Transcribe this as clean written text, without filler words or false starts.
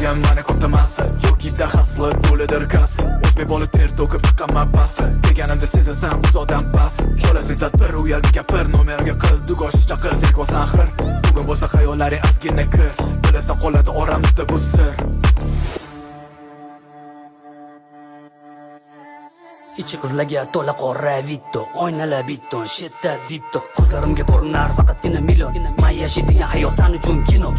O'zim mani ko'rtamasi Yokida hasli to'lidir kas O'zbek bola ter to'kib chiqaman past Deganimda sezilsam uzoqdan bas Xolasing tadbir uyaldi gapir Nomerga qil dugosh chaqir Zerk olsan xir Bugun bo'lsa xayollaring ozgina kir Bilasan qoladi oramizda bu sir Ichi qizlarga to'la qora vitto Oynalar bitton, shetda dipto Ko'zlarimga ko'rinar faqatgina million Man yashaydigan hayot san uchun kino